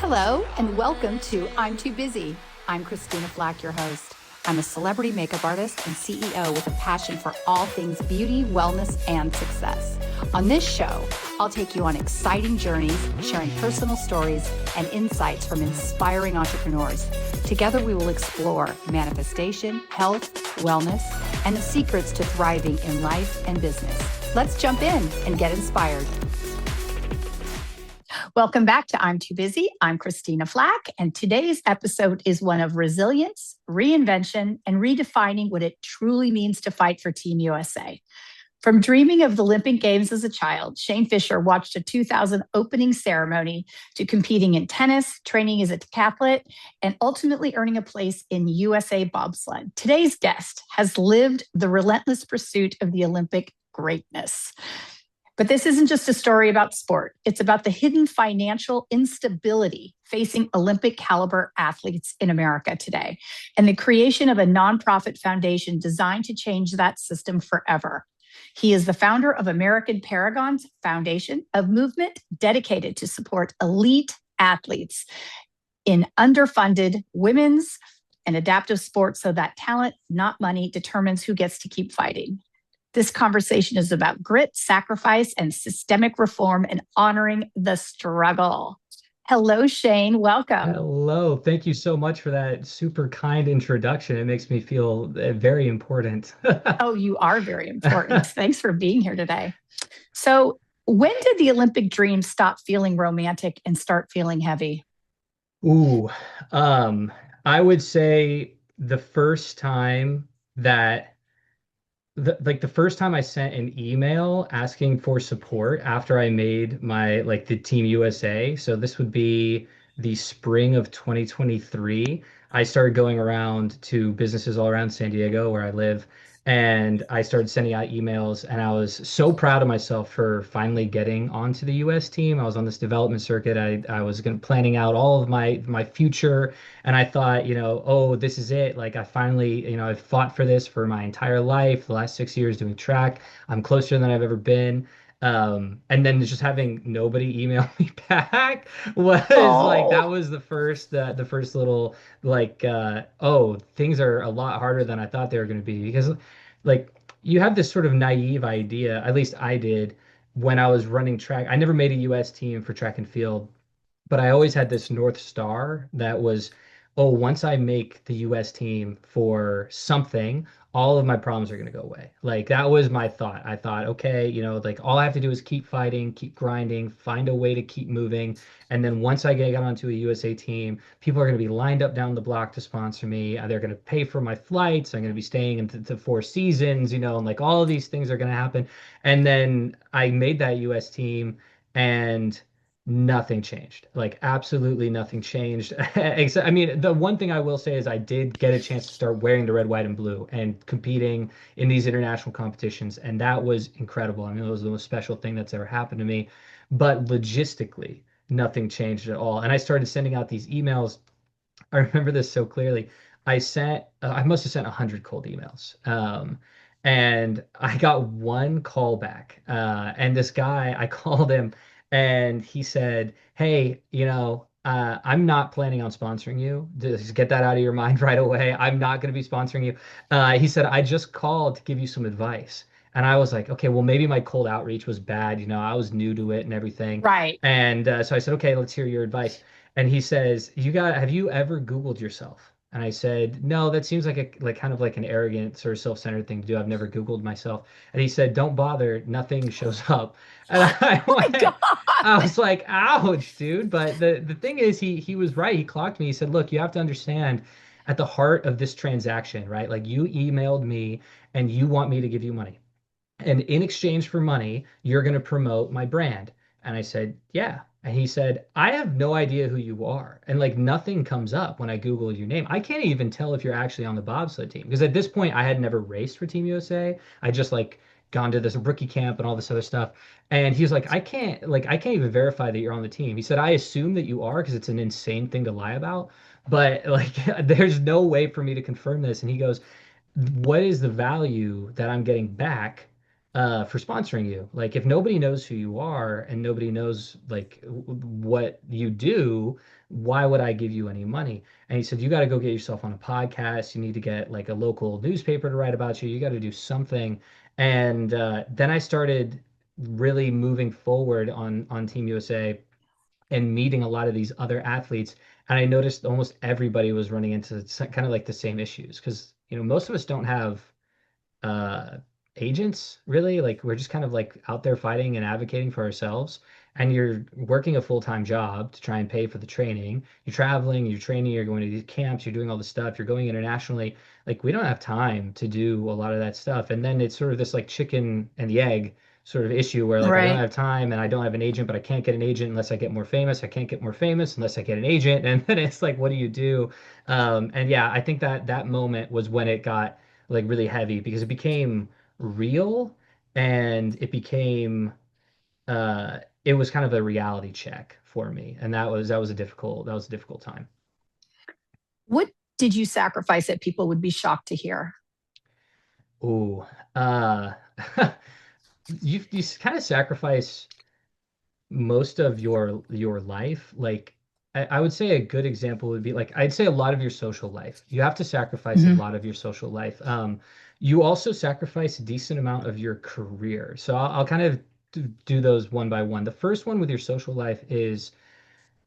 Hello, and welcome to I'm Too Busy. I'm Christina Flach, your host. I'm a celebrity makeup artist and CEO with a passion for all things beauty, wellness, and success. On this show, I'll take you on exciting journeys, sharing personal stories and insights from inspiring entrepreneurs. Together, we will explore manifestation, health, wellness, and the secrets to thriving in life and business. Let's jump in and get inspired. Welcome back to I'm Too Busy. I'm Christina Flach, and today's episode is one of resilience, reinvention, and redefining what it truly means to fight for Team USA. From dreaming of the Olympic Games as a child, Shane Fisher watched a 2000 opening ceremony to competing in tennis, training as a decathlete, and ultimately earning a place in USA bobsled. Today's guest has lived the relentless pursuit of the Olympic greatness. But this isn't just a story about sport. It's about the hidden financial instability facing Olympic caliber athletes in America today, and the creation of a nonprofit foundation designed to change that system forever. He is the founder of American Paragons Foundation, a movement dedicated to support elite athletes in underfunded women's and adaptive sports so that talent, not money, determines who gets to keep fighting. This conversation is about grit, sacrifice, and systemic reform and honoring the struggle. Hello, Shane. Welcome. Hello. Thank you so much for that super kind introduction. It makes me feel very important. Oh, you are very important. Thanks for being here today. So, when did the Olympic dream stop feeling romantic and start feeling heavy? Ooh, I would say the first time that the first time I sent an email asking for support after I made my the Team USA. So this would be the spring of 2023. I started going around to businesses all around San Diego where I live, and I started sending out emails, and I was so proud of myself for finally getting onto the US team. I was on this development circuit. I was planning out all of my future, and I thought, oh, this is it. Like I finally, I've fought for this for my entire life, the last 6 years doing track. I'm closer than I've ever been. And then just having nobody email me back was that was the first little oh, things are a lot harder than I thought they were going to be, because like you have this sort of naive idea, at least I did when I was running track. I never made a US team for track and field, but I always had this North Star that was, oh, once I make the US team for something, all of my problems are going to go away. Like that was my thought. I thought, okay, all I have to do is keep fighting, keep grinding, find a way to keep moving. And then once I got onto a USA team, people are going to be lined up down the block to sponsor me. They're going to pay for my flights. I'm going to be staying into 4 seasons, and like all of these things are going to happen. And then I made that US team, and nothing changed. Like absolutely nothing changed. Except, I mean, the one thing I will say is I did get a chance to start wearing the red, white, and blue and competing in these international competitions, and that was incredible. I mean, it was the most special thing that's ever happened to me. But logistically, nothing changed at all. And I started sending out these emails. I remember this so clearly. I must have sent 100 cold emails. And I got one call back. And this guy, I called him, and he said, "Hey, I'm not planning on sponsoring you. Just get that out of your mind right away. I'm not going to be sponsoring you." He said, "I just called to give you some advice." And I was like, okay, well, maybe my cold outreach was bad. I was new to it and everything. Right. And so I said, okay, let's hear your advice. And he says, have you ever Googled yourself? And I said, no, that seems like kind of like an arrogant sort of self-centered thing to do. I've never Googled myself. And he said, don't bother. Nothing shows up. And Oh my God. I was like, ouch, dude. But the thing is, he was right. He clocked me. He said, look, you have to understand at the heart of this transaction, right? Like you emailed me and you want me to give you money. And in exchange for money, you're going to promote my brand. And I said, yeah. And he said, I have no idea who you are. And like nothing comes up when I Google your name. I can't even tell if you're actually on the bobsled team. Because at this point, I had never raced for Team USA. I just gone to this rookie camp and all this other stuff. And he was like, I can't even verify that you're on the team. He said, I assume that you are because it's an insane thing to lie about. But like, there's no way for me to confirm this. And he goes, what is the value that I'm getting back for sponsoring you. Like if nobody knows who you are and nobody knows like what you do, why would I give you any money? And he said, you got to go get yourself on a podcast. You need to get like a local newspaper to write about you. You got to do something. And then I started really moving forward on Team USA and meeting a lot of these other athletes. And I noticed almost everybody was running into kind of like the same issues because, most of us don't have uh agents really. Like we're just kind of like out there fighting and advocating for ourselves, and you're working a full-time job to try and pay for the training. You're traveling, you're training, you're going to these camps, you're doing all this stuff, you're going internationally. Like we don't have time to do a lot of that stuff, and then it's sort of this like chicken and the egg sort of issue where like I don't Right. have time and I don't have an agent, but I can't get an agent unless I get more famous. I can't get more famous unless I get an agent. And then it's like, what do you do? And yeah, I think that that moment was when it got like really heavy because it became real, and it was kind of a reality check for me, and that was a difficult time. What did you sacrifice that people would be shocked to hear? Oh, uh you kind of sacrifice most of your life. Like I would say a good example would be like I'd say a lot of your social life. You have to sacrifice a Mhm. lot of your social life. You also sacrifice a decent amount of your career. So I'll kind of do those one by one. The first one with your social life is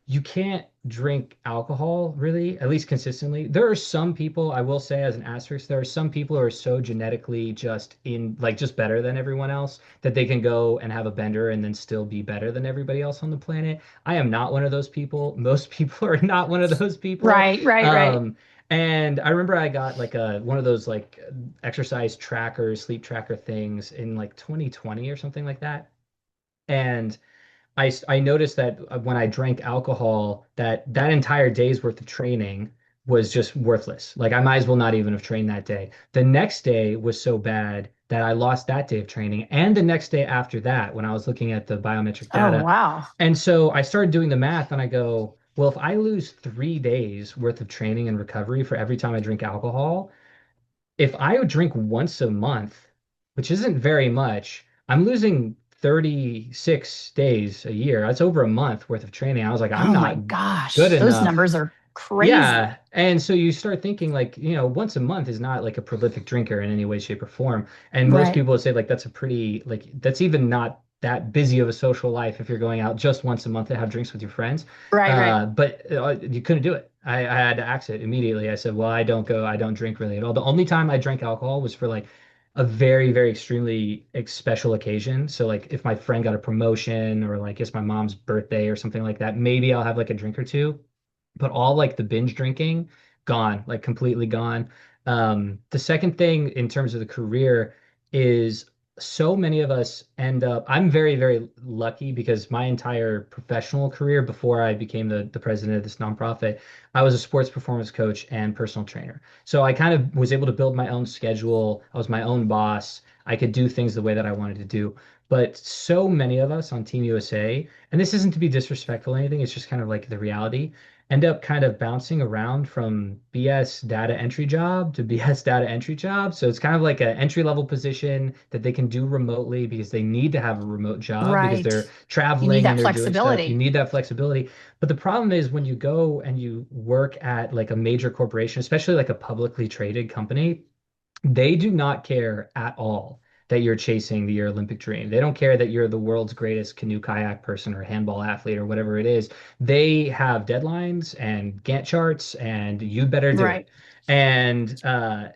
you can't drink alcohol really, at least consistently. There are some people, I will say as an asterisk, there are some people who are so genetically just in like just better than everyone else that they can go and have a bender and then still be better than everybody else on the planet. I am not one of those people. Most people are not one of those people. Right, right, right. Um, and I remember I got like a one of those like exercise trackers, sleep tracker things in like 2020 or something like that. And I noticed that when I drank alcohol, that entire day's worth of training was just worthless. Like I might as well not even have trained that day. The next day was so bad that I lost that day of training, and the next day after that, when I was looking at the biometric Oh, data. wow. And so I started doing the math, and I go, well, if I lose 3 days worth of training and recovery for every time I drink alcohol, if I would drink once a month, which isn't very much, I'm losing 36 days a year. That's over a month worth of training. I was like, I'm Oh my not good gosh. Those numbers enough. are crazy. Yeah. And so you start thinking like, once a month is not like a prolific drinker in any way, shape, or form. And most Right, people would say like that's a pretty like that's even not that busy of a social life if you're going out just once a month to have drinks with your friends. right, right. But you couldn't do it. I had to axe it immediately. I said, well, I don't drink really at all. The only time I drank alcohol was for like a very, very extremely special occasion. So like if my friend got a promotion or like it's my mom's birthday or something like that, maybe I'll have like a drink or two, but all like the binge drinking, gone, like completely gone. The second thing in terms of the career is so many of us end up, I'm very, very lucky because my entire professional career before I became the president of this nonprofit, I was a sports performance coach and personal trainer. So I kind of was able to build my own schedule. I was my own boss. I could do things the way that I wanted to do. But so many of us on Team USA, and this isn't to be disrespectful or anything, it's just kind of like the reality, end up kind of bouncing around from BS data entry job to BS data entry job. So it's kind of like an entry level position that they can do remotely because they need to have a remote job because Right. they're You need traveling and that they're doing stuff. You flexibility. need that flexibility. But the problem is when you go and you work at like a major corporation, especially like a publicly traded company, they do not care at all that you're chasing your Olympic dream. They don't care that you're the world's greatest canoe kayak person or handball athlete or whatever it is. They have deadlines and Gantt charts, and you better do Right, it. And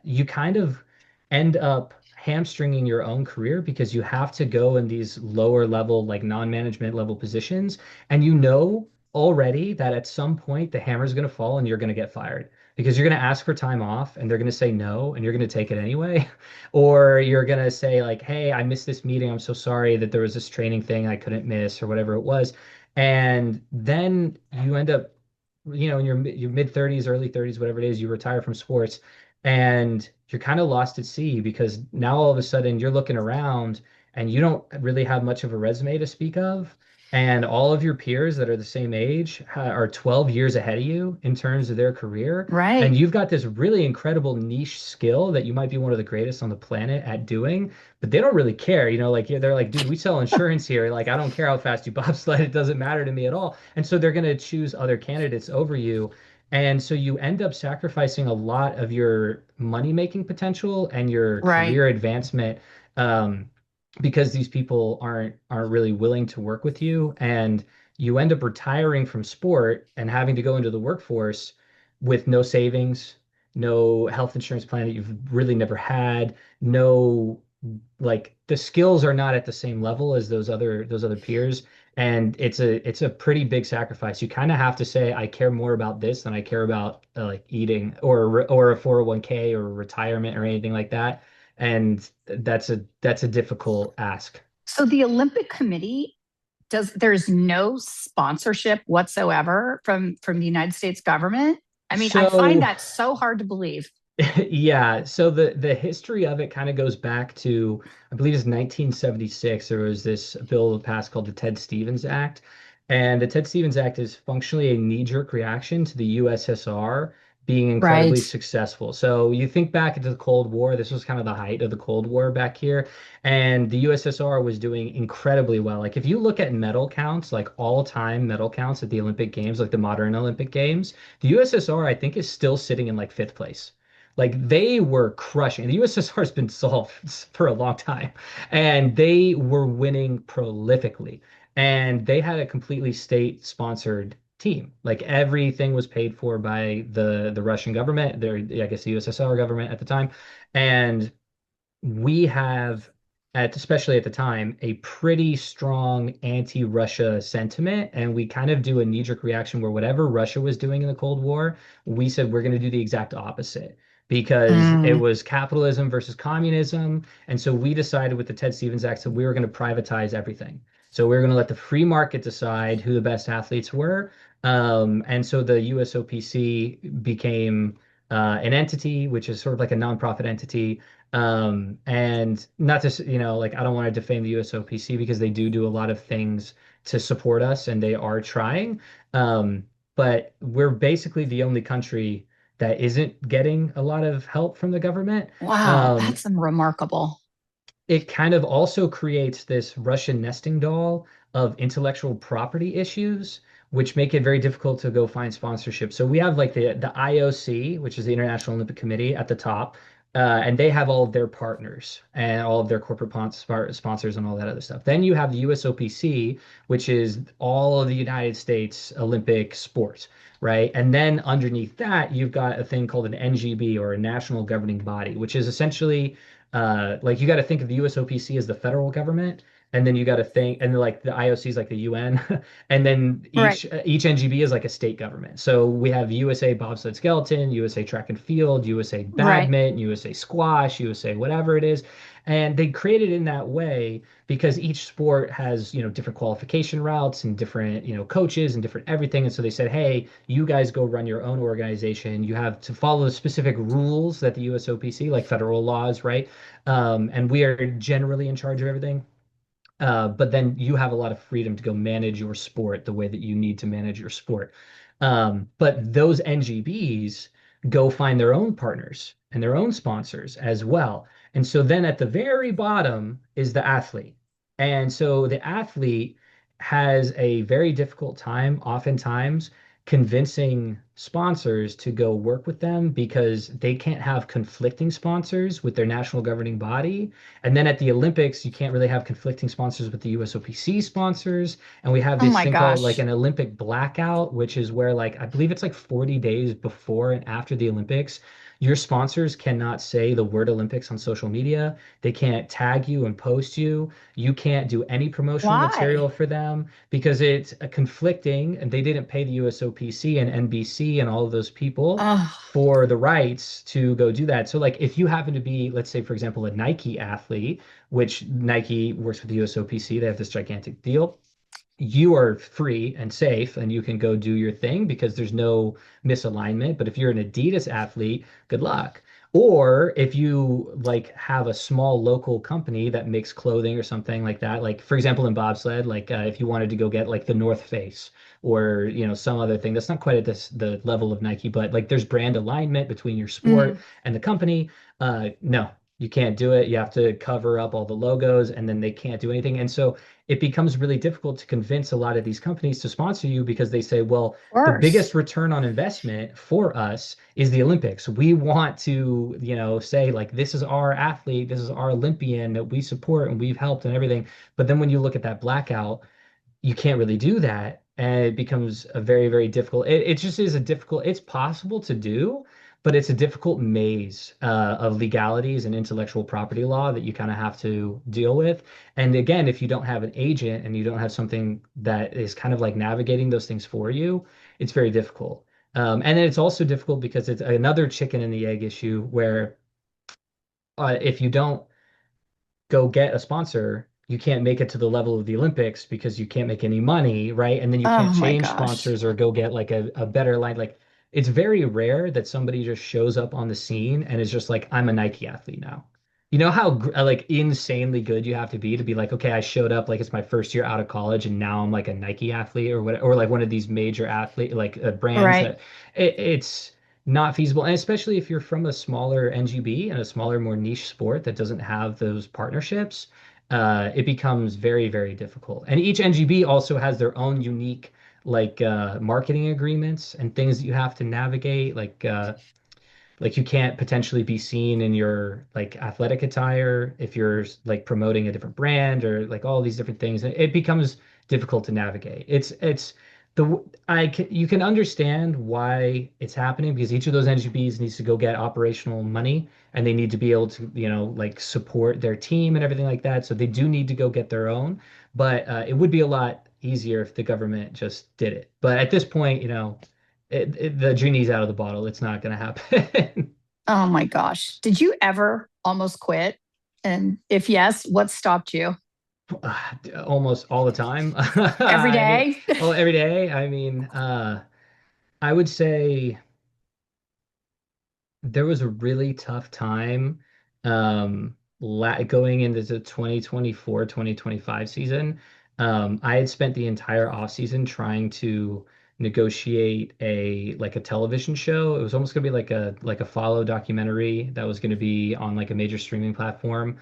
you kind of end up hamstringing your own career because you have to go in these lower level, like non-management level positions, and you know already that at some point the hammer's going to fall and you're going to get fired because you're going to ask for time off and they're going to say no and you're going to take it anyway. Or you're going to say like, hey, I missed this meeting. I'm so sorry that there was this training thing I couldn't miss or whatever it was. And then you end up, in your mid 30s, early 30s, whatever it is, you retire from sports and you're kind of lost at sea because now all of a sudden you're looking around and you don't really have much of a resume to speak of. And all of your peers that are the same age are 12 years ahead of you in terms of their career. And Right. you've got this really incredible niche skill that you might be one of the greatest on the planet at doing, but they don't really care. Like they're like, dude, we sell insurance here. Like, I don't care how fast you bobsled. It doesn't matter to me at all. And so they're going to choose other candidates over you. And so you end up sacrificing a lot of your money-making potential and your Right. career advancement. Um, because these people aren't really willing to work with you, and you end up retiring from sport and having to go into the workforce with no savings, no health insurance plan that you've really never had, no, like, the skills are not at the same level as those other peers, and it's a pretty big sacrifice. You kind of have to say, I care more about this than I care about like eating or a 401(k) or retirement or anything like that. And that's a difficult ask. So the Olympic Committee there's no sponsorship whatsoever from the United States government. I mean, I find So that so hard to believe. yeah, so the history of it kind of goes back to, I believe it's 1976. There was this bill passed called the Ted Stevens Act. And the Ted Stevens Act is functionally a knee-jerk reaction to the USSR being incredibly Right. successful. So you think back into the Cold War, this was kind of the height of the Cold War back here, and the USSR was doing incredibly well. Like, if you look at medal counts, like all-time medal counts at the Olympic Games, like the modern Olympic Games, the USSR, I think, is still sitting in like fifth place. Like, they were crushing. The USSR has been solved for a long time, and they were winning prolifically. And they had a completely state-sponsored team. Like, everything was paid for by the Russian government, I guess the USSR government at the time. And we have, especially at the time, a pretty strong anti-Russia sentiment, and we kind of do a knee-jerk reaction where whatever Russia was doing in the Cold War, we said we're going to do the exact opposite because it Mm. was capitalism versus communism. And so we decided with the Ted Stevens Act that we were going to privatize everything. So we were going to let the free market decide who the best athletes were. And so the USOPC became an entity, which is sort of like a nonprofit entity. And not to, like, I don't want to defame the USOPC because they do a lot of things to support us, and they are trying. Um, but we're basically the only country that isn't getting a lot of help from the government. Wow, Um, that's remarkable. it kind of also creates this Russian nesting doll of intellectual property issues, which make it very difficult to go find sponsorship. So we have like the IOC, which is the International Olympic Committee, at the top, and they have all of their partners and all of their corporate sponsors and all that other stuff. Then you have the USOPC, which is all of the United States Olympic sports, right? And then underneath that, you've got a thing called an NGB, or a national governing body, which is essentially, like, you got to think of the USOPC as the federal government, and then you got to think, and like the IOC is like the UN, and then Right. each NGB is like a state government. So we have USA bobsled skeleton, USA track and field, USA Right. badminton, USA squash, USA whatever it is, and they created in that way because each sport has, different qualification routes and different, coaches and different everything. And so they said, hey, you guys go run your own organization. You have to follow the specific rules that the USOPC, like federal laws, right? And we are generally in charge of everything. But then you have a lot of freedom to go manage your sport the way that you need to manage your sport. But those NGBs go find their own partners and their own sponsors as well. And so then at the very bottom is the athlete. And so the athlete has a very difficult time, oftentimes, convincing sponsors to go work with them because they can't have conflicting sponsors with their national governing body. And then at the Olympics, you can't really have conflicting sponsors with the USOPC sponsors. And we have Oh this my thing called like gosh. an Olympic blackout, which is where, like, I believe it's like 40 days before and after the Olympics, your sponsors cannot say the word Olympics on social media. They can't tag you and post you. You can't do any promotional material Why? for them because it's a conflicting, and they didn't pay the USOPC and NBC and all of those people Oh, for the rights to go do that. So, like, if you happen to be, let's say, for example, a Nike athlete, which Nike works with the USOPC, they have this gigantic deal. You are free and safe, and you can go do your thing because there's no misalignment. But if you're an Adidas athlete, good luck. Or if you like have a small local company that makes clothing or something like that, like for example in bobsled, like if you wanted to go get like the North Face or some other thing that's not quite at the level of Nike, but like there's brand alignment between your sport Mm. and the company. No, you can't do it. You have to cover up all the logos, and then they can't do anything. And so it becomes really difficult to convince a lot of these companies to sponsor you because they say, well, Of the biggest course. return on investment for us is the Olympics. We want to, say like this is our athlete, this is our Olympian that we support and we've helped and everything. But then when you look at that blackout, you can't really do that. And it becomes a very, very difficult. It just is a difficult, it's possible to do, but it's a difficult maze of legalities and intellectual property law that you kind of have to deal with. And again, if you don't have an agent and you don't have something that is kind of like navigating those things for you, it's very difficult. And then it's also difficult because it's another chicken and the egg issue where if you don't go get a sponsor, you can't make it to the level of the Olympics because you can't make any money, right? And then you can't Oh my change gosh. sponsors or go get like a better line. Like it's very rare that somebody just shows up on the scene and is just like, I'm a Nike athlete now. You know how like insanely good you have to be like, okay, I showed up like it's my first year out of college and now I'm like a Nike athlete or what, or like one of these major athlete like brands Right. that it's not feasible. And especially if you're from a smaller NGB and a smaller, more niche sport that doesn't have those partnerships, it becomes very, very difficult. And each NGB also has their own unique like marketing agreements and things that you have to navigate, like you can't potentially be seen in your like athletic attire if you're like promoting a different brand or like all these different things. It becomes difficult to navigate. It's the I can you can understand why it's happening because each of those NGBs needs to go get operational money and they need to be able to, like support their team and everything like that. So they do need to go get their own, but it would be a lot easier if the government just did it. But at this point, the genie's out of the bottle. It's not going to happen. Oh my gosh. Did you ever almost quit? And if yes, what stopped you? Almost all the time. Every I mean, day? oh, every day. I mean, I would say there was a really tough time going into the 2024-2025 season. I had spent the entire off season trying to negotiate a television show. It was almost gonna be like a follow documentary that was gonna be on like a major streaming platform.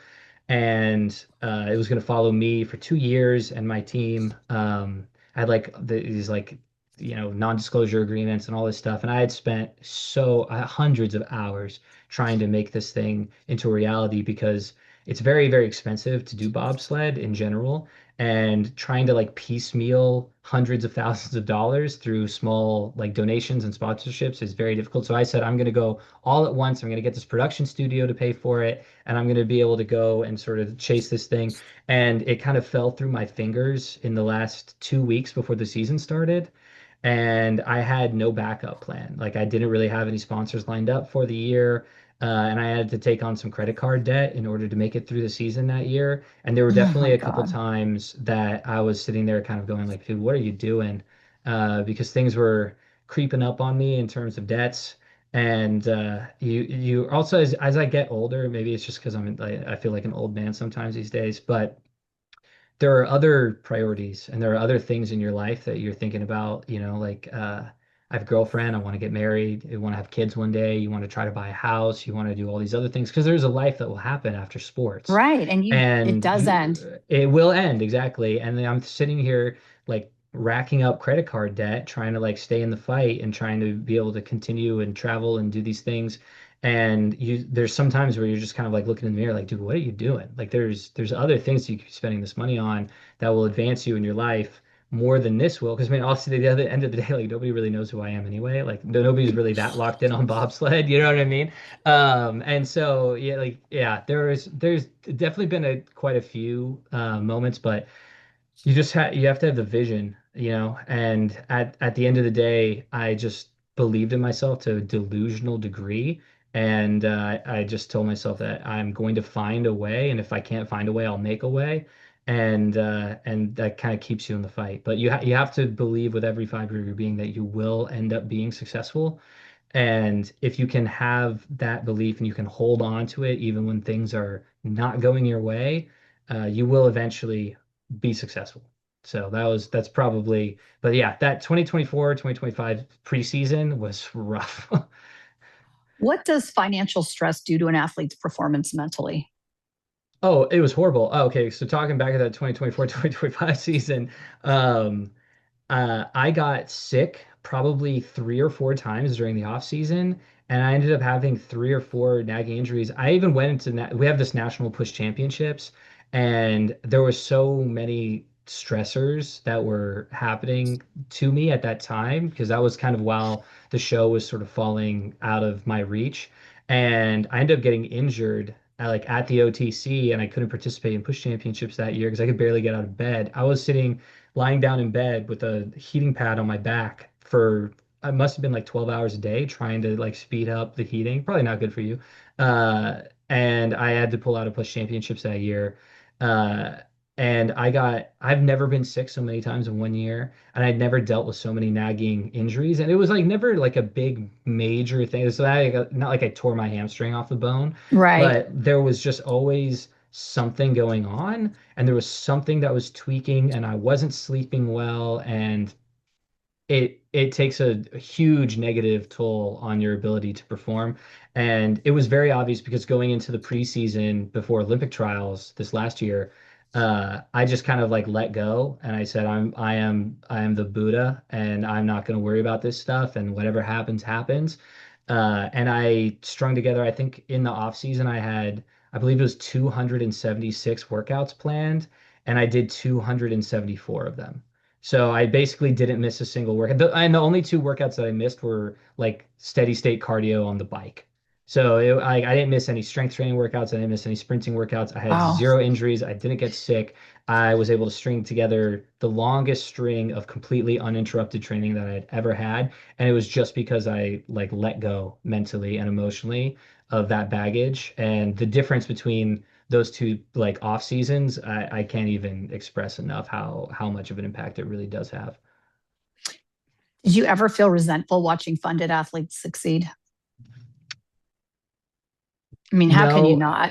And it was going to follow me for 2 years and my team. I had like these like non-disclosure agreements and all this stuff, and I had spent hundreds of hours trying to make this thing into a reality because it's very, very expensive to do bobsled in general, and trying to like piecemeal hundreds of thousands of dollars through small like donations and sponsorships is very difficult. So I said, I'm going to go all at once. I'm going to get this production studio to pay for it and I'm going to be able to go and sort of chase this thing. And it kind of fell through my fingers in the last 2 weeks before the season started. And I had no backup plan. Like I didn't really have any sponsors lined up for the year. And I had to take on some credit card debt in order to make it through the season that year. And there were Oh definitely my a couple God. times that I was sitting there kind of going like, dude, what are you doing? Because things were creeping up on me in terms of debts. And you also as I get older, maybe it's just because I feel like an old man sometimes these days, but there are other priorities and there are other things in your life that you're thinking about, like I have a girlfriend, I want to get married, I want to have kids one day, you want to try to buy a house, you want to do all these other things because there's a life that will happen after sports. Right. And it And does end. it will end exactly. And then I'm sitting here like racking up credit card debt, trying to like stay in the fight and trying to be able to continue and travel and do these things. And there's some times where you're just kind of like looking in the mirror, like, dude, what are you doing? Like, there's other things you could be spending this money on that will advance you in your life more than this will. Because I mean, also the other end of the day, like nobody really knows who I am anyway. Like nobody's really that locked in on bobsled. You know what I mean? And so yeah, like yeah, there's definitely been quite a few moments, but you have to have the vision, and at the end of the day, I just believed in myself to a delusional degree. And I just told myself that I'm going to find a way, and if I can't find a way, I'll make a way. And that kind of keeps you in the fight. But you have to believe with every fiber of your being that you will end up being successful. And if you can have that belief and you can hold on to it even when things are not going your way, you will eventually be successful. So that's probably, but yeah, that 2024, 2025 preseason was rough. What does financial stress do to an athlete's performance mentally? Oh, it was horrible. Oh, okay. So talking back to that 2024, 2025 season, um, I got sick probably 3 or 4 times during the off season, and I ended up having 3 or 4 nagging injuries. I even went into we have this national push championships, and there were so many stressors that were happening to me at that time because that was kind of while the show was sort of falling out of my reach, and I ended up getting injured. At the OTC, and I couldn't participate in push championships that year because I could barely get out of bed. I was sitting lying down in bed with a heating pad on my back for I must have been like 12 hours a day trying to like speed up the heating. Probably not good for you. And I had to pull out of push championships that year. Uh, and I've never been sick so many times in one year, and I'd never dealt with so many nagging injuries. And it was like never like a big major thing. So not like I tore my hamstring off the bone, Right. but there was just always something going on, and there was something that was tweaking, and I wasn't sleeping well, and it takes a huge negative toll on your ability to perform. And it was very obvious because going into the preseason before Olympic trials this last year, I just kind of like let go and I said I am the Buddha and I'm not going to worry about this stuff and whatever happens happens. And I strung together, I think in the off season I believe it was 276 workouts planned, and I did 274 of them. So I basically didn't miss a single workout. And the only 2 workouts that I missed were like steady state cardio on the bike. So I didn't miss any strength training workouts. I didn't miss any sprinting workouts. I had Wow. zero injuries. I didn't get sick. I was able to string together the longest string of completely uninterrupted training that I had ever had. And it was just because I like let go mentally and emotionally of that baggage. And the difference between those two like off seasons, I can't even express enough how much of an impact it really does have. Did you ever feel resentful watching funded athletes succeed? I mean, how can you No, not?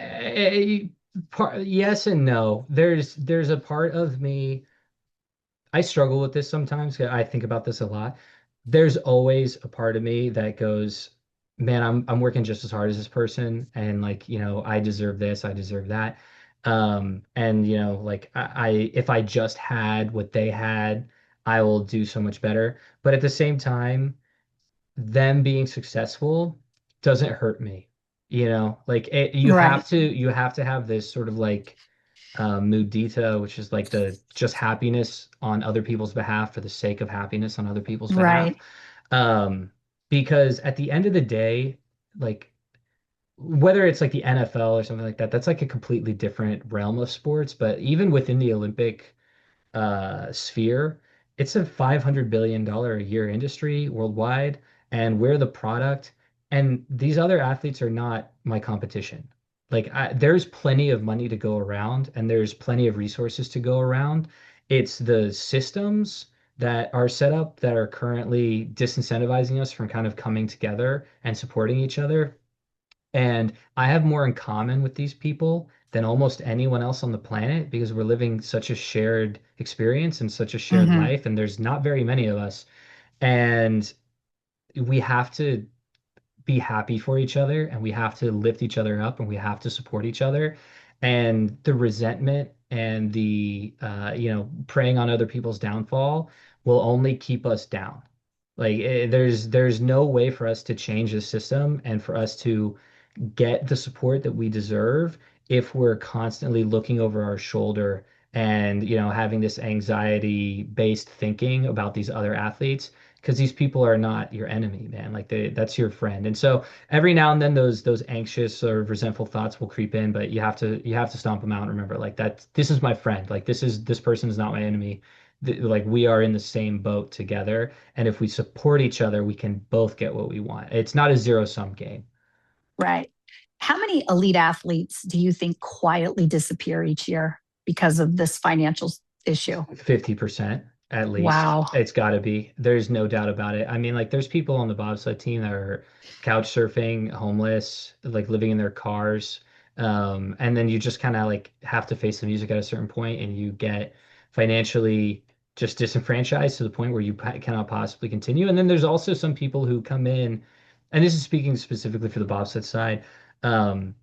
yes and no. There's a part of me, I struggle with this sometimes. 'Cause I think about this a lot. There's always a part of me that goes, man, I'm working just as hard as this person, and like, I deserve this, I deserve that. And like if I just had what they had, I will do so much better. But at the same time, them being successful doesn't hurt me. Like Right. you have to have this sort of like mudita, which is like the just happiness on other people's behalf for the sake of happiness on other people's behalf. Right. Um, because at the end of the day, like whether it's like the NFL or something like that, that's like a completely different realm of sports. But even within the Olympic sphere, it's a $500 billion a year industry worldwide, and we're the product. And these other athletes are not my competition. There's plenty of money to go around, and there's plenty of resources to go around. It's the systems that are set up that are currently disincentivizing us from kind of coming together and supporting each other. And I have more in common with these people than almost anyone else on the planet because we're living such a shared experience and such a shared Hmm. life, and there's not very many of us. And we have to be happy for each other, and we have to lift each other up, and we have to support each other. And the resentment and the preying on other people's downfall will only keep us down. There's no way for us to change the system and for us to get the support that we deserve if we're constantly looking over our shoulder and having this anxiety based thinking about these other athletes, because these people are not your enemy, man. Like that's your friend. And so every now and then those anxious or resentful thoughts will creep in, but you have to stomp them out and remember like that this is my friend. Like this person is not my enemy. Like we are in the same boat together, and if we support each other we can both get what we want. It's not a zero sum game. Right. How many elite athletes do you think quietly disappear each year because of this financial issue? 50%. at least. Wow. It's got to be. There's no doubt about it. I mean, like, there's people on the bobsled team that are couch surfing, homeless, like living in their cars. And then you just kind of like have to face the music at a certain point, and you get financially just disenfranchised to the point where you cannot possibly continue. And then there's also some people who come in, and this is speaking specifically for the bobsled side.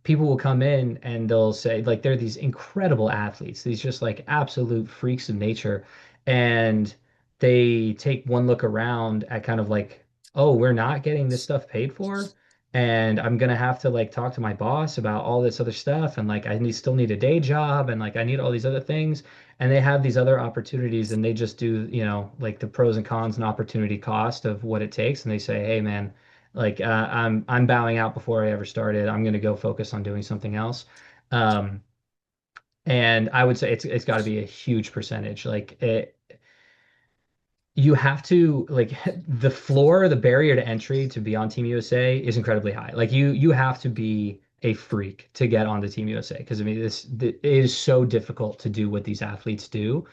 People will come in and they'll say, like, they're these incredible athletes, these just like absolute freaks of nature, and they take one look around at kind of like, oh, we're not getting this stuff paid for, and I'm gonna have to like talk to my boss about all this other stuff, and like still need a day job, and like I need all these other things, and they have these other opportunities, and they just do, like the pros and cons and opportunity cost of what it takes, and they say, hey man, like I'm bowing out before I ever started. I'm gonna go focus on doing something else. Um, and I would say it's got to be a huge percentage. Like you have to like the barrier to entry to be on Team USA is incredibly high. Like you have to be a freak to get on the Team USA because I mean it is so difficult to do what these athletes do.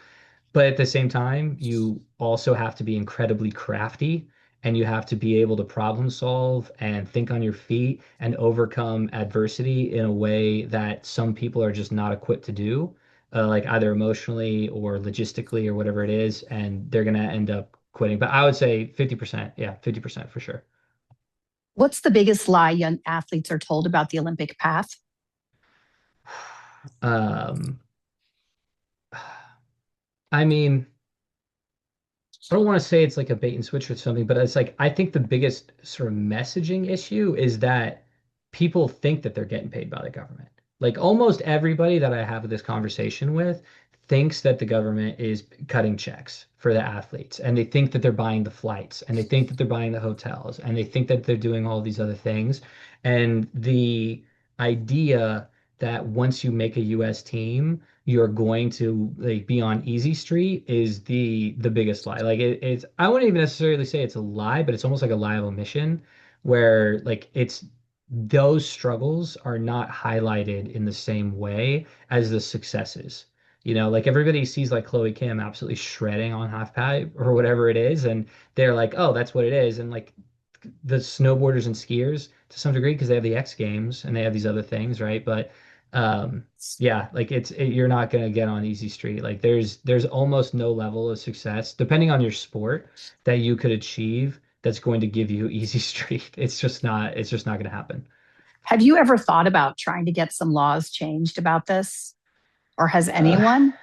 But at the same time, you also have to be incredibly crafty and you have to be able to problem solve and think on your feet and overcome adversity in a way that some people are just not equipped to do, like either emotionally or logistically or whatever it is, and they're going to end up quitting. But I would say 50%. Yeah, 50% for sure. What's the biggest lie young athletes are told about the Olympic path? Um, I mean, I don't want to say it's like a bait and switch or something, but it's like I think the biggest sort of messaging issue is that people think that they're getting paid by the government. Like almost everybody that I have this conversation with thinks that the government is cutting checks for the athletes, and they think that they're buying the flights, and they think that they're buying the hotels, and they think that they're doing all these other things. And the idea that once you make a US team, you're going to like be on easy street is the biggest lie. Like it's I wouldn't even necessarily say it's a lie, but it's almost like a lie of omission where like it's those struggles are not highlighted in the same way as the successes. Like everybody sees like Chloe Kim absolutely shredding on half pipe or whatever it is, and they're like, oh, that's what it is. And like the snowboarders and skiers to some degree because they have the X Games and they have these other things, right? But um, yeah, like you're not gonna get on easy street. Like there's almost no level of success, depending on your sport, that you could achieve that's going to give you easy street. It's just not gonna happen. Have you ever thought about trying to get some laws changed about this? Or has Uh, anyone?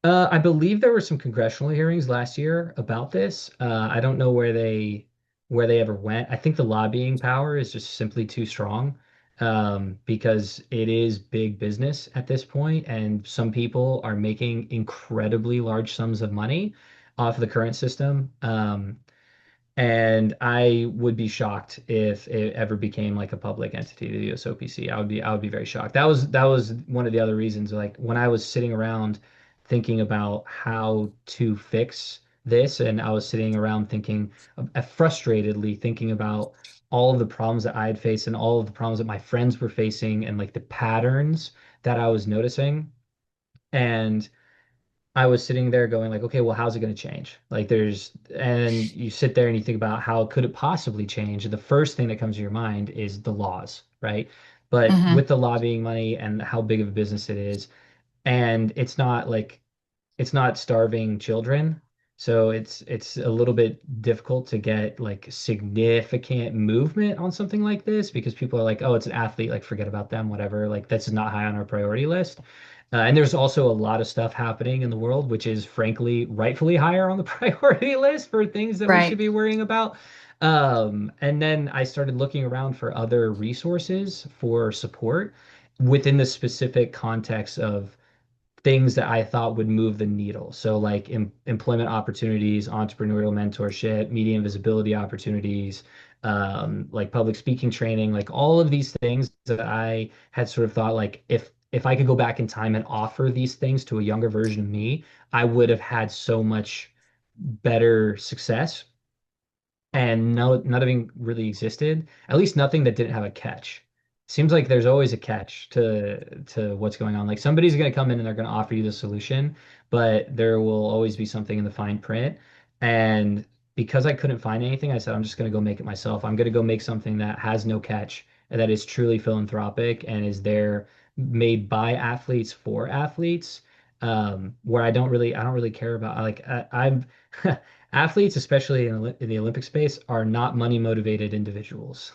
I believe there were some congressional hearings last year about this. I don't know where they ever went. I think the lobbying power is just simply too strong, because it is big business at this point, and some people are making incredibly large sums of money off the current system. And I would be shocked if it ever became like a public entity, the USOPC. I would be very shocked. That was one of the other reasons. Like when I was sitting around thinking about how to fix this, and I was sitting around thinking, frustratedly thinking about all of the problems that I had faced and all of the problems that my friends were facing, and like the patterns that I was noticing. And I was sitting there going like, okay, well, how's it going to change? Like and you sit there and you think about how could it possibly change? And the first thing that comes to your mind is the laws, right? But Mhm. with the lobbying money and how big of a business it is, and it's not starving children. So it's a little bit difficult to get like significant movement on something like this because people are like, oh, it's an athlete, like forget about them, whatever. Like that's not high on our priority list. And there's also a lot of stuff happening in the world, which is frankly rightfully higher on the priority list for things that we should Right. be worrying about. And then I started looking around for other resources for support within the specific context of things that I thought would move the needle. So like employment opportunities, entrepreneurial mentorship, media and visibility opportunities, like public speaking training, like all of these things that I had sort of thought like if I could go back in time and offer these things to a younger version of me, I would have had so much better success, and no, nothing really existed. At least nothing that didn't have a catch. Seems like there's always a catch to what's going on. Like somebody's going to come in and they're going to offer you the solution, but there will always be something in the fine print. And because I couldn't find anything, I said, I'm just going to go make it myself. I'm going to go make something that has no catch and that is truly philanthropic and is there made by athletes for athletes. Where I don't really care about, I'm athletes, especially in the Olympic space, are not money motivated individuals.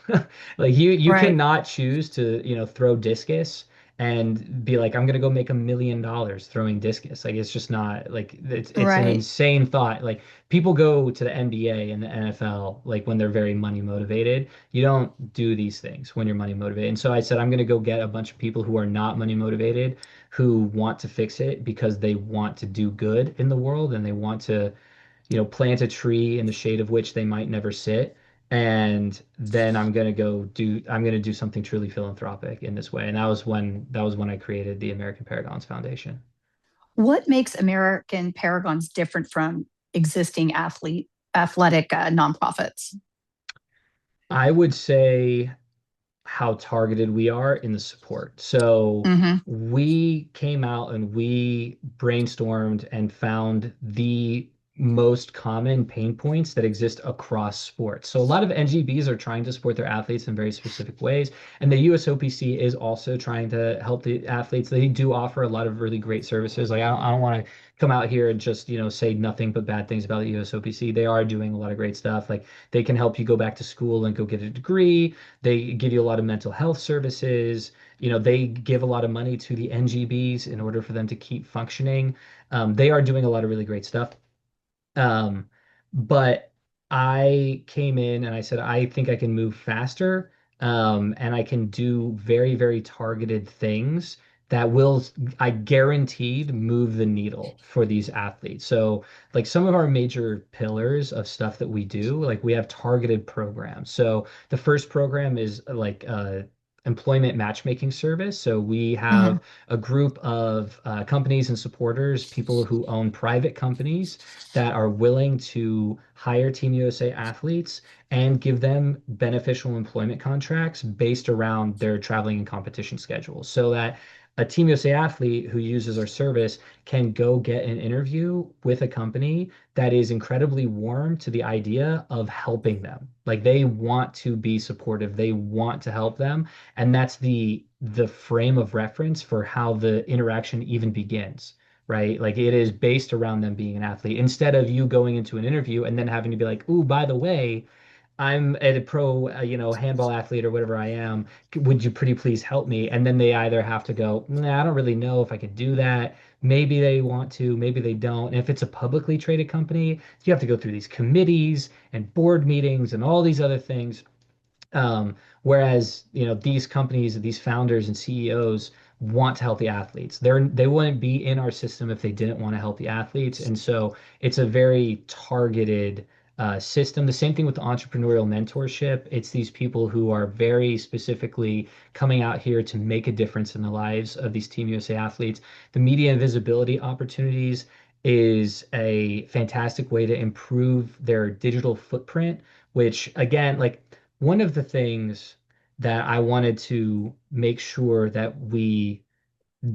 Like you Right. cannot choose to, throw discus and be like, I'm gonna go make $1 million throwing discus. Like it's just not like it's an Right. insane thought. Like people go to the NBA and the NFL like when they're very money motivated. You don't do these things when you're money motivated. And so I said, I'm gonna go get a bunch of people who are not money motivated, who want to fix it because they want to do good in the world and they want to plant a tree in the shade of which they might never sit. And then I'm going to do something truly philanthropic in this way. And that was when I created the American Paragons Foundation. What makes American Paragons different from existing athletic nonprofits? I would say how targeted we are in the support. So Hmm. we came out and we brainstormed and found the most common pain points that exist across sports. So a lot of NGBs are trying to support their athletes in very specific ways, and the USOPC is also trying to help the athletes. They do offer a lot of really great services. Like I don't want to come out here and just, say nothing but bad things about the USOPC. They are doing a lot of great stuff. Like they can help you go back to school and go get a degree. They give you a lot of mental health services. They give a lot of money to the NGBs in order for them to keep functioning. They are doing a lot of really great stuff. Um, but I came in and I said, I think I can move faster, and I can do very, very targeted things that will, I guaranteed, move the needle for these athletes. So, like some of our major pillars of stuff that we do, like we have targeted programs. So, the first program is like employment matchmaking service. So, we Hmm. have a group of companies and supporters, people who own private companies that are willing to hire Team USA athletes and give them beneficial employment contracts based around their traveling and competition schedules so that a Team USA athlete who uses our service can go get an interview with a company that is incredibly warm to the idea of helping them. Like they want to be supportive, they want to help them, and that's the frame of reference for how the interaction even begins, right? Like it is based around them being an athlete instead of you going into an interview and then having to be like, "Ooh, by the way, I'm a pro, handball athlete or whatever I am. Would you pretty please help me?" And then they either have to go, "Nah, I don't really know if I could do that." Maybe they want to, maybe they don't. And if it's a publicly traded company, you have to go through these committees and board meetings and all these other things. Whereas, these companies, these founders and CEOs want to help the athletes. They wouldn't be in our system if they didn't want to help the athletes. And so it's a very targeted system. The same thing with the entrepreneurial mentorship. It's these people who are very specifically coming out here to make a difference in the lives of these Team USA athletes. The media and visibility opportunities is a fantastic way to improve their digital footprint, which again, like one of the things that I wanted to make sure that we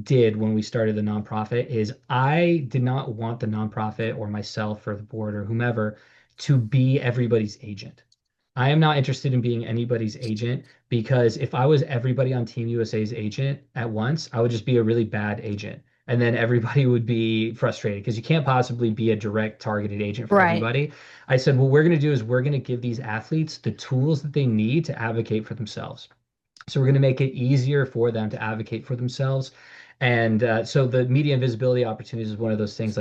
did when we started the nonprofit is I did not want the nonprofit or myself or the board or whomever to be everybody's agent. I am not interested in being anybody's agent because if I was everybody on Team USA's agent at once, I would just be a really bad agent. And then everybody would be frustrated because you can't possibly be a direct targeted agent for Right. everybody. I said, what we're going to do is we're going to give these athletes the tools that they need to advocate for themselves. So we're going to make it easier for them to advocate for themselves. And so the media and visibility opportunities is one of those things,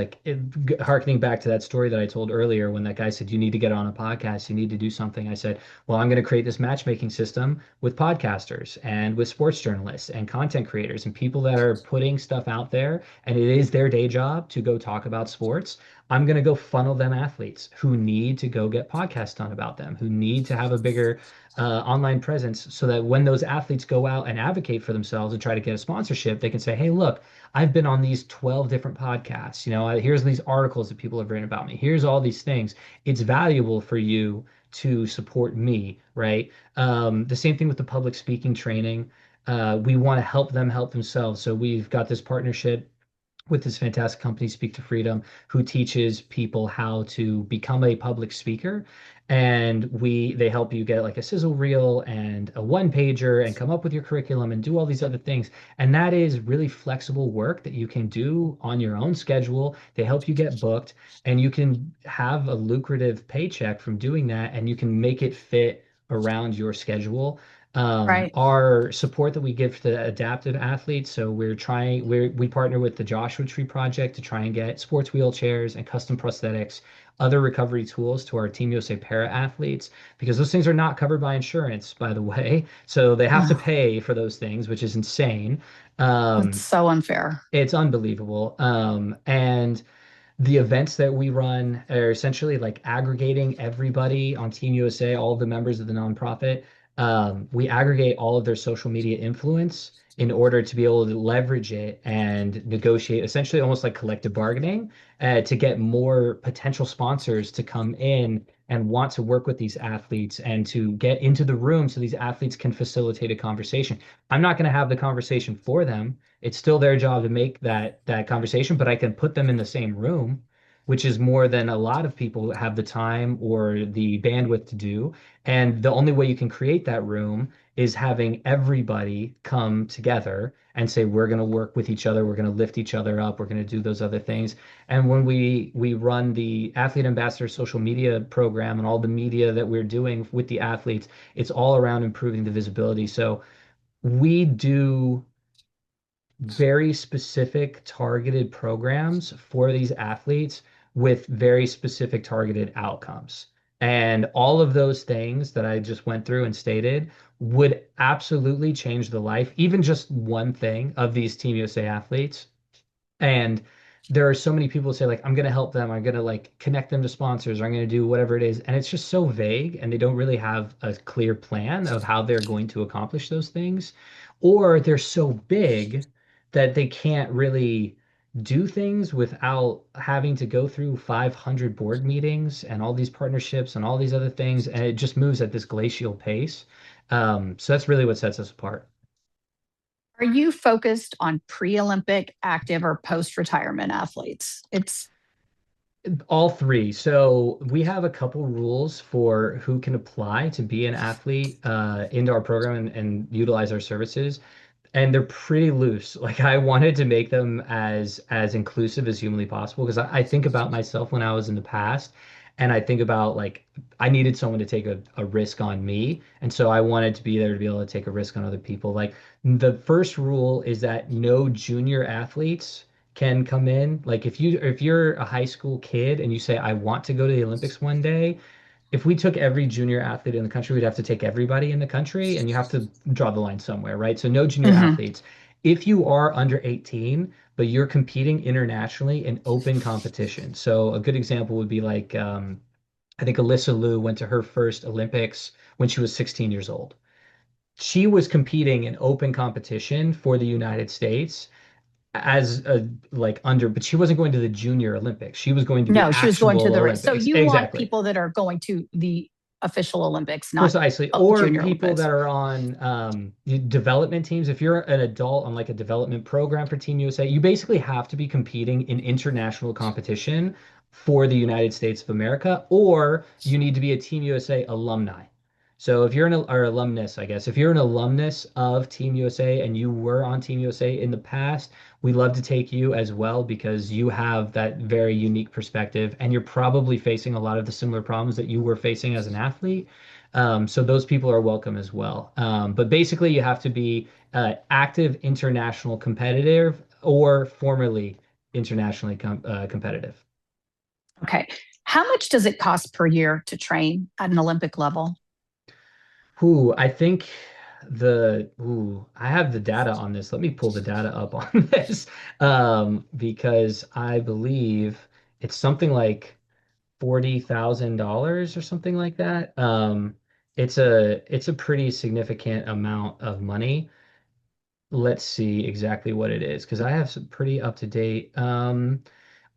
harkening back to that story that I told earlier when that guy said, you need to get on a podcast, you need to do something. I said, well, I'm going to create this matchmaking system with podcasters and with sports journalists and content creators and people that are putting stuff out there. And it is their day job to go talk about sports. I'm going to go funnel them athletes who need to go get podcasts done about them, who need to have a bigger online presence so that when those athletes go out and advocate for themselves and try to get a sponsorship, they can say, hey, look, I've been on these 12 different podcasts. Here's these articles that people have written about me. Here's all these things. It's valuable for you to support me, right? The same thing with the public speaking training. We want to help them help themselves. So we've got this partnership with this fantastic company, Speak to Freedom, who teaches people how to become a public speaker. And they help you get like a sizzle reel and a one pager and come up with your curriculum and do all these other things. And that is really flexible work that you can do on your own schedule. They help you get booked and you can have a lucrative paycheck from doing that and you can make it fit around your schedule. Right. Our support that we give to the adaptive athletes. So we partner with the Joshua Tree Project to try and get sports wheelchairs and custom prosthetics, other recovery tools to our Team USA para athletes, because those things are not covered by insurance, by the way. So they have to Ugh, pay for those things, which is insane. that's Um, so unfair. it's unbelievable. And the events that we run are essentially like aggregating everybody on Team USA, all of the members of the nonprofit. We aggregate all of their social media influence in order to be able to leverage it and negotiate essentially almost like collective bargaining to get more potential sponsors to come in and want to work with these athletes and to get into the room so these athletes can facilitate a conversation. I'm not going to have the conversation for them. It's still their job to make that conversation, but I can put them in the same room, which is more than a lot of people have the time or the bandwidth to do. And the only way you can create that room is having everybody come together and say, we're going to work with each other, we're going to lift each other up, we're going to do those other things. And when we run the Athlete Ambassador social media program and all the media that we're doing with the athletes, it's all around improving the visibility. So we do very specific targeted programs for these athletes with very specific targeted outcomes. And all of those things that I just went through and stated would absolutely change the life, even just one thing of these Team USA athletes. And there are so many people who say, like, I'm going to help them, I'm going to like connect them to sponsors, or I'm going to do whatever it is. And it's just so vague, and they don't really have a clear plan of how they're going to accomplish those things. Or they're so big that they can't really do things without having to go through 500 board meetings and all these partnerships and all these other things. And it just moves at this glacial pace. So that's really what sets us apart. Are you focused on pre-Olympic, active, or post-retirement athletes? It's All three. So we have a couple rules for who can apply to be an athlete into our program and utilize our services, and they're pretty loose. Like I wanted to make them as inclusive as humanly possible because I think about myself when I was in the past, and I think about like I needed someone to take a risk on me, and so I wanted to be there to be able to take a risk on other people. Like the first rule is that no junior athletes can come in. Like if you're a high school kid and you say I want to go to the Olympics one day, if we took every junior athlete in the country, we'd have to take everybody in the country, and you have to draw the line somewhere, right? So no junior Mhm. athletes. If you are under 18, but you're competing internationally in open competition. So a good example would be like I think Alyssa Liu went to her first Olympics when she was 16 years old. She was competing in open competition for the United States as a like under, but she wasn't going to the Junior Olympics. She was going to the No, she was going to actual the race. So Olympics. you want Exactly. people that are going to the official Olympics, not Precisely. Or junior people Olympics. that are on development teams. If you're an adult on like a development program for Team USA, you basically have to be competing in international competition for the United States of America, or you need to be a Team USA alumni. So if you're or alumnus, I guess, if you're an alumnus of Team USA and you were on Team USA in the past, we love to take you as well because you have that very unique perspective and you're probably facing a lot of the similar problems that you were facing as an athlete. So those people are welcome as well. But basically, you have to be active international competitive or formerly internationally competitive. Okay. How much does it cost per year to train at an Olympic level? Who I think I have the data on this. Let me pull the data up on this because I believe it's something like $40,000 or something like that. It's a pretty significant amount of money. Let's see exactly what it is because I have some pretty up to date.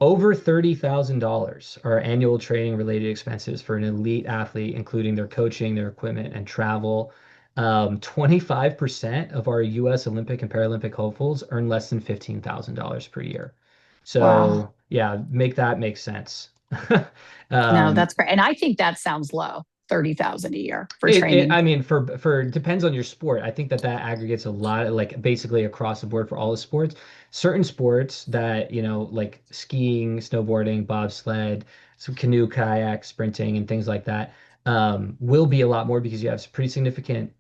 Over $30,000 are annual training related expenses for an elite athlete, including their coaching, their equipment, and travel. 25% of our U.S. Olympic and Paralympic hopefuls earn less than $15,000 per year. Wow. So yeah, make that make sense. No, Um, that's great. And I think that sounds low, 30,000 a year for training. I mean, for depends on your sport. I think that that aggregates a lot, like basically across the board for all the sports. Certain sports that, like skiing, snowboarding, bobsled, some canoe, kayak, sprinting, and things like that, will be a lot more because you have some pretty significant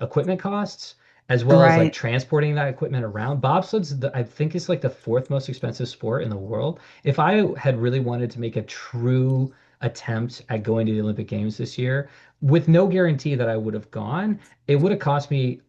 equipment costs, as well as like Right. transporting that equipment around. Bobsled's I think it's like the fourth most expensive sport in the world. If I had really wanted to make a true attempt at going to the Olympic Games this year, with no guarantee that I would have gone, it would have cost me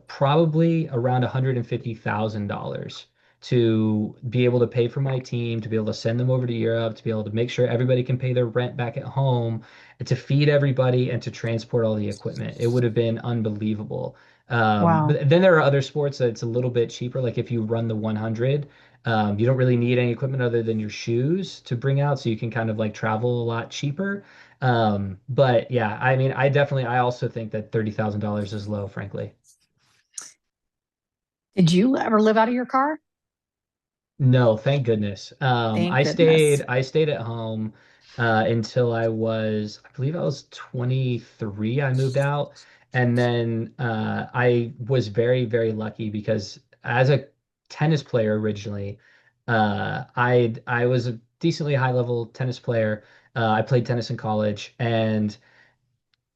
probably around $150,000 to be able to pay for my team, to be able to send them over to Europe, to be able to make sure everybody can pay their rent back at home, and to feed everybody and to transport all the equipment. It would have been unbelievable. Wow. But then there are other sports that it's a little bit cheaper. Like if you run the 100, you don't really need any equipment other than your shoes to bring out, so you can kind of like travel a lot cheaper. But yeah, I mean, I also think that $30,000 is low, frankly. Did you ever live out of your car? No, thank goodness. Thank goodness. I stayed at home until I believe I was 23. I moved out, and then I was very, very lucky because as a tennis player originally, I was a decently high level tennis player. I played tennis in college, and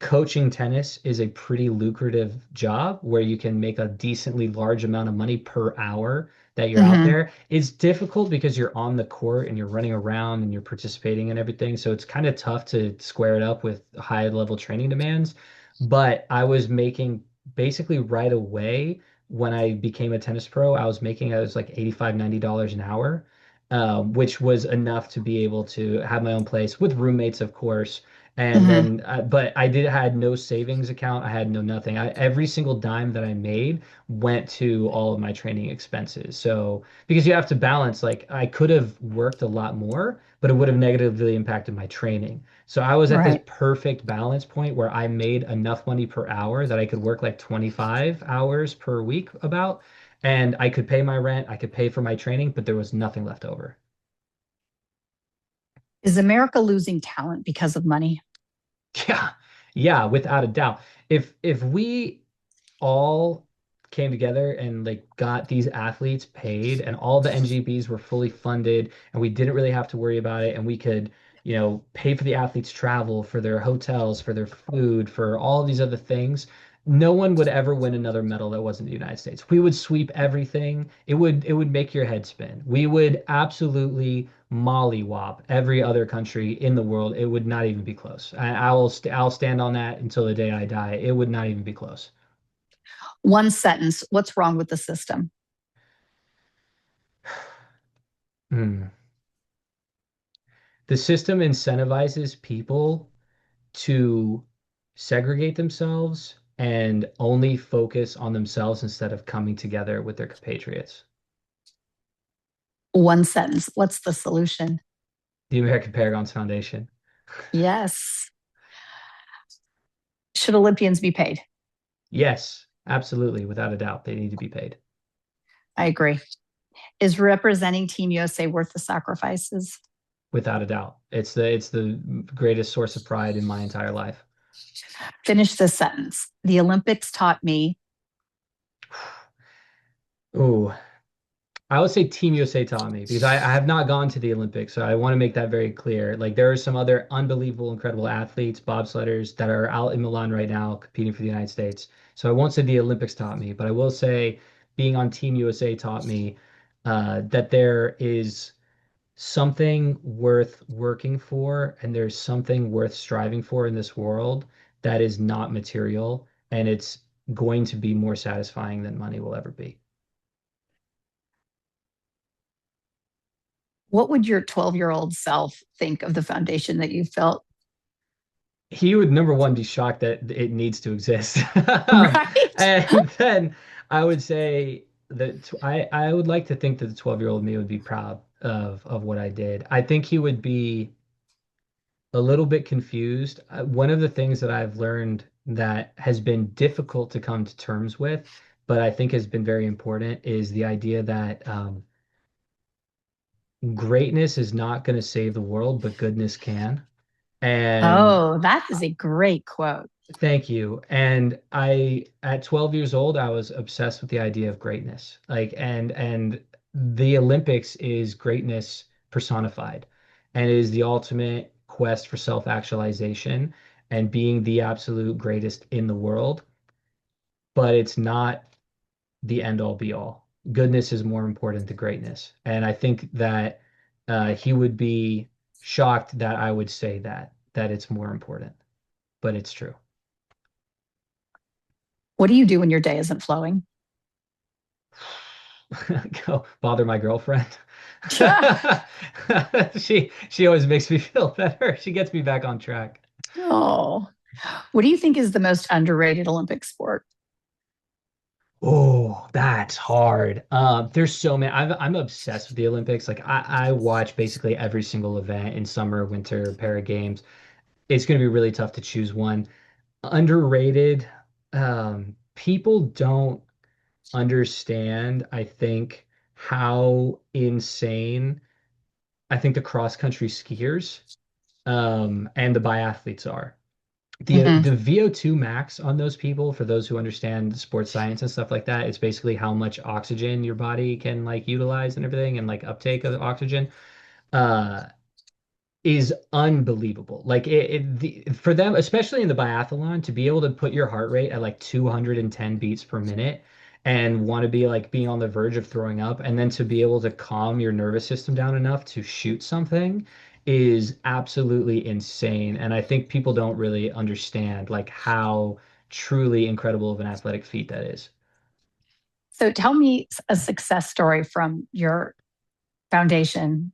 coaching tennis is a pretty lucrative job where you can make a decently large amount of money per hour that you're out Hmm. there. It's difficult because you're on the court and you're running around and you're participating in everything. So it's kind of tough to square it up with high level training demands. But I was making basically right away when I became a tennis pro, I was like 85, $90 an hour, which was enough to be able to have my own place with roommates, of course, and Hmm. then, but I had no savings account. I had no nothing. Every single dime that I made went to all of my training expenses. So, because you have to balance, like I could have worked a lot more, but it would have negatively impacted my training. So I was at this Right. perfect balance point where I made enough money per hour that I could work like 25 hours per week about, and I could pay my rent, I could pay for my training, but there was nothing left over. Is America losing talent because of money? Yeah, yeah, without a doubt. If we all came together and like got these athletes paid and all the NGBs were fully funded and we didn't really have to worry about it and we could, pay for the athletes' travel, for their hotels, for their food, for all these other things, no one would ever win another medal that wasn't the United States. We would sweep everything. It would make your head spin. We would absolutely mollywop every other country in the world. It would not even be close. I'll stand on that until the day I die. It would not even be close. One sentence. What's wrong with the system? Hmm. The system incentivizes people to segregate themselves and only focus on themselves instead of coming together with their compatriots. One sentence. What's the solution? The American Paragons Foundation. Yes. Should Olympians be paid? Yes, absolutely, without a doubt, they need to be paid. I agree. Is representing Team USA worth the sacrifices? Without a doubt. It's the greatest source of pride in my entire life. Finish this sentence. The Olympics taught me. Ooh, I would say Team USA taught me because I have not gone to the Olympics, so I want to make that very clear. Like there are some other unbelievable, incredible athletes, bobsledders that are out in Milan right now competing for the United States. So I won't say the Olympics taught me, but I will say being on Team USA taught me that there is something worth working for and there's something worth striving for in this world that is not material, and it's going to be more satisfying than money will ever be. What would your 12-year-old self think of the foundation that you felt? He would number one be shocked that it needs to exist. Right? And then I would say that I would like to think that the 12-year-old me would be proud of what I did. I think he would be a little bit confused. One of the things that I've learned that has been difficult to come to terms with, but I think has been very important, is the idea that greatness is not going to save the world, but goodness can. And Oh, that is a great quote. thank you. And at 12 years old, I was obsessed with the idea of greatness. And the Olympics is greatness personified, and it is the ultimate quest for self-actualization and being the absolute greatest in the world. But it's not the end all be all. Goodness is more important than greatness. And I think that he would be shocked that I would say that it's more important, but it's true. What do you do when your day isn't flowing? Go bother my girlfriend. She always makes me feel better. She gets me back on track. Oh, what do you think is the most underrated Olympic sport? Oh, that's hard. There's so many. I'm obsessed with the Olympics. Like I watch basically every single event in summer, winter, para games. It's going to be really tough to choose one. Underrated. People don't understand, I think, how insane I think the cross country skiers and the biathletes are. Mhm. The VO2 max on those people, for those who understand sports science and stuff like that, is basically how much oxygen your body can like utilize and everything and like uptake of oxygen. Uh, is unbelievable. Like for them, especially in the biathlon, to be able to put your heart rate at like 210 beats per minute and want to be like being on the verge of throwing up, and then to be able to calm your nervous system down enough to shoot something is absolutely insane. And I think people don't really understand like how truly incredible of an athletic feat that is. So tell me a success story from your foundation.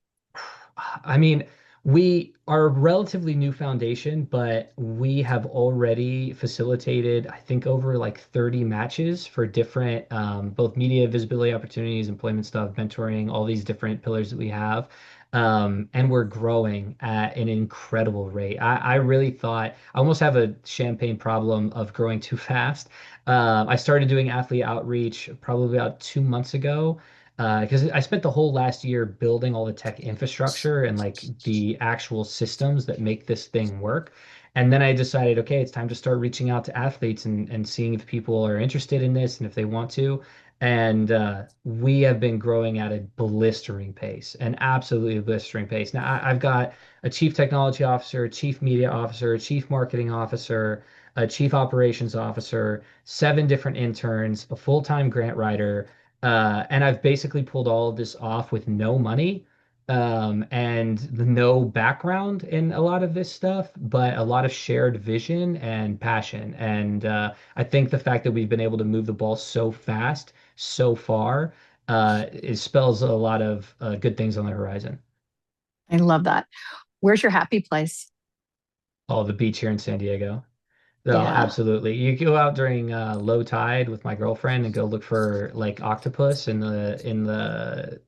I mean, we are a relatively new foundation, but we have already facilitated, I think, over like 30 matches for different both media visibility opportunities, employment stuff, mentoring, all these different pillars that we have. And we're growing at an incredible rate. I really thought I almost have a champagne problem of growing too fast. I started doing athlete outreach probably about 2 months ago because I spent the whole last year building all the tech infrastructure and like the actual systems that make this thing work. And then I decided, okay, it's time to start reaching out to athletes and seeing if people are interested in this and if they want to. And we have been growing at a blistering pace, an absolutely blistering pace. Now, I've got a chief technology officer, a chief media officer, a chief marketing officer, a chief operations officer, 7 different interns, a full-time grant writer, and I've basically pulled all of this off with no money, and no background in a lot of this stuff, but a lot of shared vision and passion. And I think the fact that we've been able to move the ball so fast, so far, it spells a lot of good things on the horizon. I love that. Where's your happy place? Oh, the beach here in San Diego. No, Yeah, absolutely. You go out during low tide with my girlfriend and go look for like octopus in the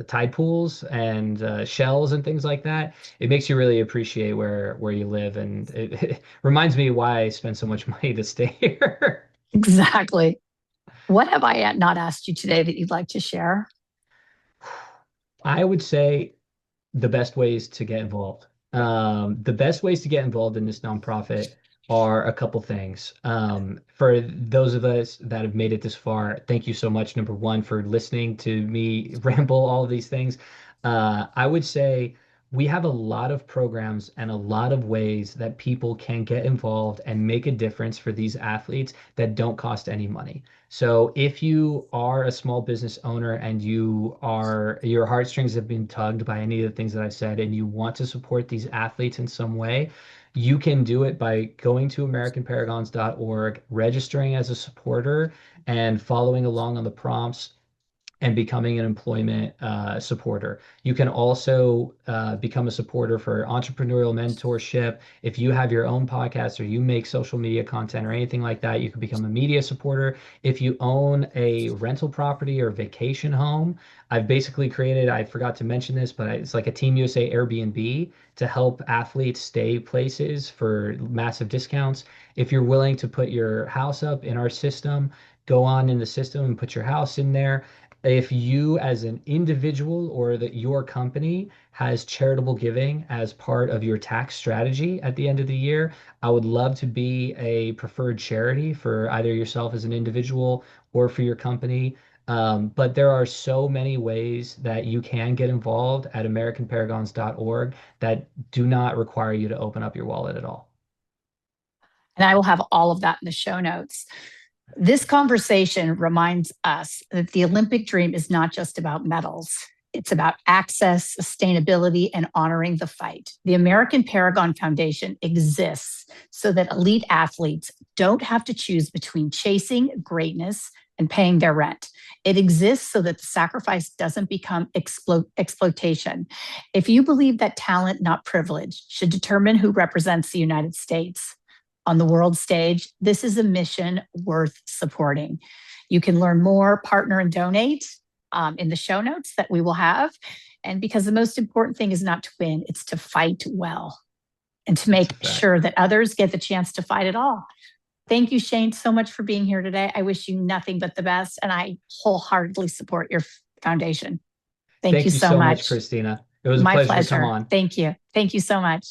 tide pools and shells and things like that. It makes you really appreciate where you live, and it reminds me why I spend so much money to stay here. exactly. What have I not asked you today that you'd like to share? I would say the best ways to get involved. The best ways to get involved in this nonprofit are a couple things. For those of us that have made it this far, thank you so much. Number one, for listening to me ramble all of these things. I would say we have a lot of programs and a lot of ways that people can get involved and make a difference for these athletes that don't cost any money. So if you are a small business owner and your heartstrings have been tugged by any of the things that I said and you want to support these athletes in some way, you can do it by going to americanparagons.org, registering as a supporter, and following along on the prompts and becoming an employment supporter. You can also become a supporter for entrepreneurial mentorship. If you have your own podcast or you make social media content or anything like that, you can become a media supporter. If you own a rental property or vacation home, I've basically created, I forgot to mention this, but it's like a Team USA Airbnb to help athletes stay places for massive discounts. If you're willing to put your house up in our system, go on in the system and put your house in there. If you as an individual or that your company has charitable giving as part of your tax strategy at the end of the year, I would love to be a preferred charity for either yourself as an individual or for your company. But there are so many ways that you can get involved at AmericanParagons.org that do not require you to open up your wallet at all. And I will have all of that in the show notes. This conversation reminds us that the Olympic dream is not just about medals. It's about access, sustainability, and honoring the fight. The American Paragon Foundation exists so that elite athletes don't have to choose between chasing greatness and paying their rent. It exists so that the sacrifice doesn't become exploitation. If you believe that talent, not privilege, should determine who represents the United States on the world stage, this is a mission worth supporting. You can learn more, partner, and donate in the show notes that we will have. And because the most important thing is not to win, it's to fight well and to make sure that others get the chance to fight it all. Thank you, Shane, so much for being here today. I wish you nothing but the best, and I wholeheartedly support your foundation. Thank you Thank you so so much. much, Christina. It was a My pleasure to come pleasure. on. Thank you. Thank you so much.